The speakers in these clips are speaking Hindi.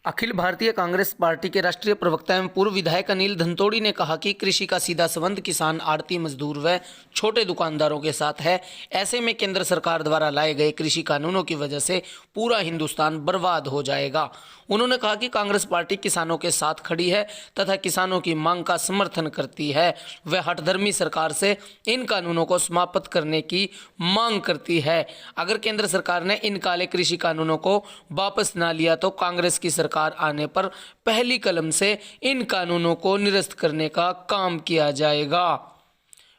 अखिल भारतीय कांग्रेस पार्टी के राष्ट्रीय प्रवक्ता एवं पूर्व विधायक अनिल धनतोड़ी ने कहा कि कृषि का सीधा संबंध किसान, आड़ती, मजदूर व छोटे दुकानदारों के साथ है। ऐसे में केंद्र सरकार द्वारा लाए गए कृषि कानूनों की वजह से पूरा हिंदुस्तान बर्बाद हो जाएगा। उन्होंने कहा कि कांग्रेस पार्टी किसानों के साथ खड़ी है तथा किसानों की मांग का समर्थन करती है। वह हठधर्मी सरकार से इन कानूनों को समाप्त करने की मांग करती है। अगर केंद्र सरकार ने इन काले कृषि कानूनों को वापस ना लिया तो कांग्रेस की सरकार आने पर पहली कलम से इन कानूनों को निरस्त करने का काम किया जाएगा।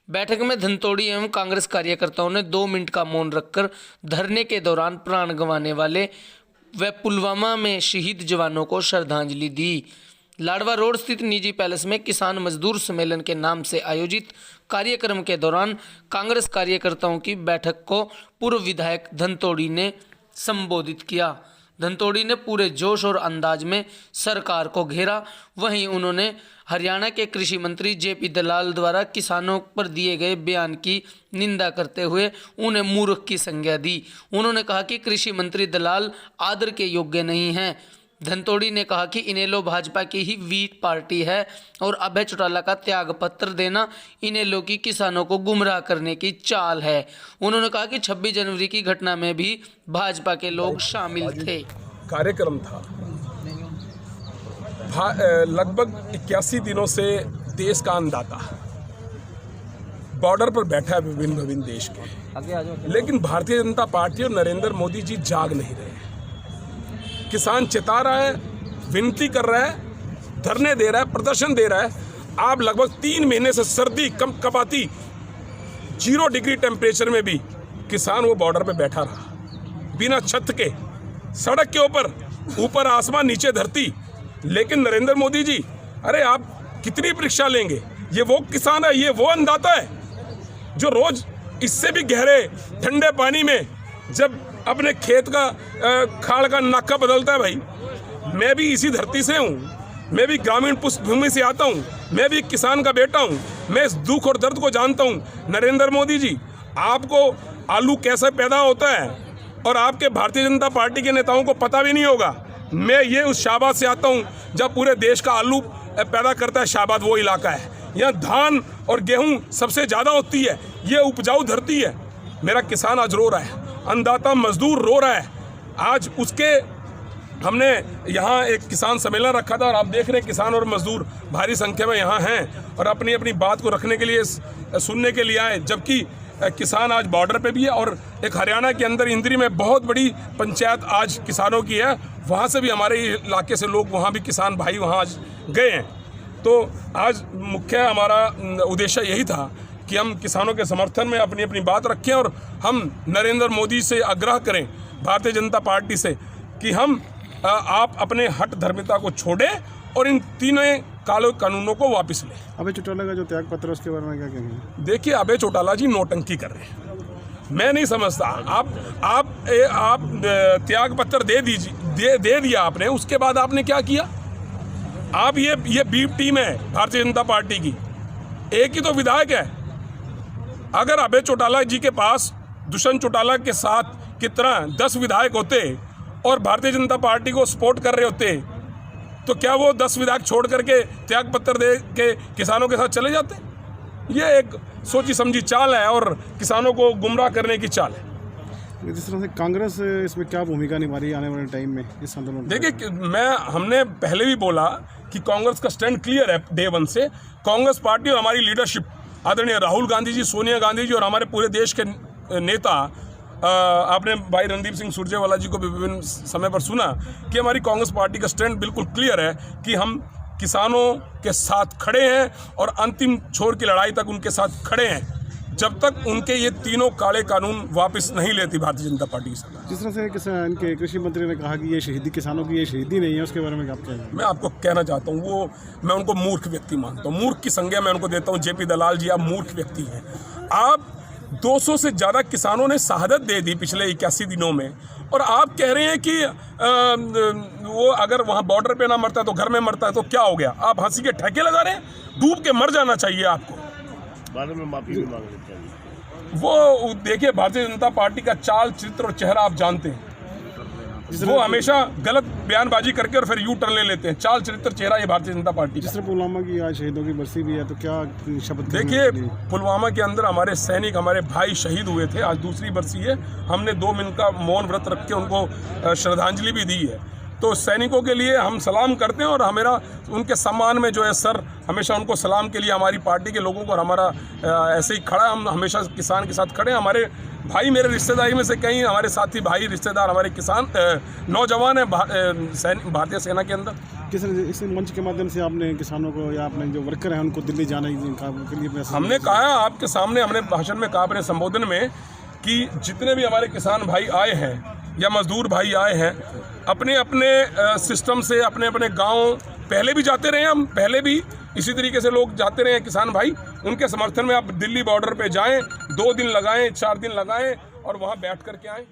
बैठक में धनतोड़ी एवं कांग्रेस कार्यकर्ताओं ने 2 मिनट का मौन रखकर धरने के दौरान प्राण गंवाने वाले व पुलवामा में शहीद जवानों को श्रद्धांजलि दी। लाडवा रोड स्थित निजी पैलेस में किसान मजदूर सम्मेलन के नाम से आयोजित कार्यक्रम के दौरान कांग्रेस कार्यकर्ताओं की बैठक को पूर्व विधायक धनतोड़ी ने संबोधित किया। धनतोड़ी ने पूरे जोश और अंदाज में सरकार को घेरा। वहीं उन्होंने हरियाणा के कृषि मंत्री जेपी दलाल द्वारा किसानों पर दिए गए बयान की निंदा करते हुए उन्हें मूर्ख की संज्ञा दी। उन्होंने कहा कि कृषि मंत्री दलाल आदर के योग्य नहीं हैं। धनतोड़ी ने कहा कि इनेलो भाजपा की ही वीक पार्टी है और अभय चौटाला का त्याग पत्र देना इनेलो की किसानों को गुमराह करने की चाल है। उन्होंने कहा कि 26 जनवरी की घटना में भी भाजपा के लोग शामिल थे। कार्यक्रम था लगभग 81 दिनों से देश का अन्नदाता बॉर्डर पर बैठा है विभिन्न देश के, लेकिन भारतीय जनता पार्टी और नरेंद्र मोदी जी जाग नहीं रहे। किसान चिता रहा है, विनती कर रहा है, धरने दे रहा है, प्रदर्शन दे रहा है। आप लगभग 3 महीने से सर्दी कपाती 0 डिग्री टेम्परेचर में भी किसान वो बॉर्डर पे बैठा रहा, बिना छत के, सड़क के ऊपर आसमान नीचे धरती। लेकिन नरेंद्र मोदी जी, अरे आप कितनी परीक्षा लेंगे? ये वो किसान है, ये वो अन्नदाता है जो रोज इससे भी गहरे ठंडे पानी में जब अपने खेत का खाड़ का नाका बदलता है। भाई, मैं भी इसी धरती से हूँ, मैं भी ग्रामीण पृष्ठभूमि से आता हूँ, मैं भी किसान का बेटा हूँ, मैं इस दुख और दर्द को जानता हूँ। नरेंद्र मोदी जी, आपको आलू कैसे पैदा होता है और आपके भारतीय जनता पार्टी के नेताओं को पता भी नहीं होगा। मैं ये उस शाहबाद से आता हूँ जब पूरे देश का आलू पैदा करता है। शाहबाद वो इलाका है, यहाँ धान और गेहूँ सबसे ज़्यादा होती है, ये उपजाऊ धरती है। मेरा किसान आज रो रहा है, अन्नदाता मजदूर रो रहा है। आज उसके हमने यहाँ एक किसान सम्मेलन रखा था और आप देख रहे हैं किसान और मजदूर भारी संख्या में यहाँ हैं और अपनी अपनी बात को रखने के लिए, सुनने के लिए आए। जबकि किसान आज बॉर्डर पे भी है और एक हरियाणा के अंदर इंद्री में बहुत बड़ी पंचायत आज किसानों की है, वहाँ से भी हमारे इलाके से लोग वहाँ भी किसान भाई वहाँ आज गए हैं। तो आज मुख्य हमारा उद्देश्य यही था कि हम किसानों के समर्थन में अपनी अपनी बात रखें और हम नरेंद्र मोदी से आग्रह करें, भारतीय जनता पार्टी से, कि आप अपने हठ धर्मिता को छोड़ें और इन तीनों काले कानूनों को वापस लें। अभय चौटाला का जो त्याग पत्र है उसके बारे में क्या कहेंगे? देखिए, अभय चौटाला जी नौटंकी कर रहे हैं। मैं नहीं समझता, आप त्याग पत्र दे दिया आपने, उसके बाद आपने क्या किया? आप ये बी टीम है भारतीय जनता पार्टी की, एक ही तो विधायक है। अगर अभय चौटाला जी के पास दुष्यंत चौटाला के साथ की तरह 10 विधायक होते और भारतीय जनता पार्टी को सपोर्ट कर रहे होते तो क्या वो 10 विधायक छोड़ करके त्याग पत्र दे के किसानों के साथ चले जाते? ये एक सोची समझी चाल है और किसानों को गुमराह करने की चाल है। जिस तरह से कांग्रेस इसमें क्या भूमिका निभा रही है आने वाले टाइम में इस आंदोलन? देखिए, हमने पहले भी बोला कि कांग्रेस का स्टैंड क्लियर है डे 1 से। कांग्रेस पार्टी और हमारी लीडरशिप, आदरणीय राहुल गांधी जी, सोनिया गांधी जी और हमारे पूरे देश के नेता, आपने भाई रणदीप सिंह सुरजेवाला जी को भी विभिन्न समय पर सुना कि हमारी कांग्रेस पार्टी का स्टैंड बिल्कुल क्लियर है कि हम किसानों के साथ खड़े हैं और अंतिम छोर की लड़ाई तक उनके साथ खड़े हैं जब तक उनके ये तीनों काले कानून वापस नहीं लेती भारतीय जनता पार्टी की सरकार। जिस तरह से इनके कृषि मंत्री ने कहा कि ये शहीदी किसानों की ये शहीदी नहीं है, उसके बारे में क्या कहेंगे? मैं आपको कहना चाहता हूँ, मैं उनको मूर्ख व्यक्ति मानता हूँ। मूर्ख की संज्ञा मैं उनको देता हूँ। जेपी दलाल जी, आप मूर्ख व्यक्ति हैं। आप 200 से ज़्यादा किसानों ने शहादत दे दी पिछले 81 दिनों में और आप कह रहे हैं कि वो अगर वहाँ बॉर्डर पे ना मरता है तो घर में मरता है, तो क्या हो गया? आप हंसी के ठेके लगा रहे हैं। डूब के मर जाना चाहिए आपको। बाद में माफी भी मांगनी चाहिए। वो देखिए, भारतीय जनता पार्टी का चाल, चित्र और चेहरा आप जानते हैं। वो हमेशा गलत बयानबाजी करके और फिर यू टर्न ले लेते हैं। चाल चरित्र चेहरा ये भारतीय जनता पार्टी का। जिस तरह पुलवामा की आज शहीदों की बरसी भी है, तो क्या शपथ देखिए, पुलवामा के अंदर हमारे सैनिक, हमारे भाई शहीद हुए थे। आज दूसरी बरसी है। हमने 2 मिनट का मौन व्रत रख के उनको श्रद्धांजलि भी दी है। तो सैनिकों के लिए हम सलाम करते हैं और हमारा उनके सम्मान में जो है सर हमेशा उनको सलाम के लिए हमारी पार्टी के लोगों को और हमारा ऐसे ही खड़ा, हम हमेशा किसान के साथ खड़े हैं। हमारे भाई, मेरे रिश्तेदारी में से कई हमारे साथी भाई रिश्तेदार हमारे किसान नौजवान हैं भारतीय सेना के अंदर। किस इस मंच के माध्यम से आपने किसानों को या अपने जो वर्कर हैं उनको दिल्ली जाने के लिए हमने कहा आपके सामने, हमने भाषण में कहा अपने संबोधन में कि जितने भी हमारे किसान भाई आए हैं या मजदूर भाई आए हैं, अपने अपने सिस्टम से अपने अपने गांव पहले भी जाते रहे, हम पहले भी इसी तरीके से लोग जाते रहे किसान भाई। उनके समर्थन में आप दिल्ली बॉर्डर पे जाएं, 2 दिन लगाएं, 4 दिन लगाएं और वहां बैठ करके आएं।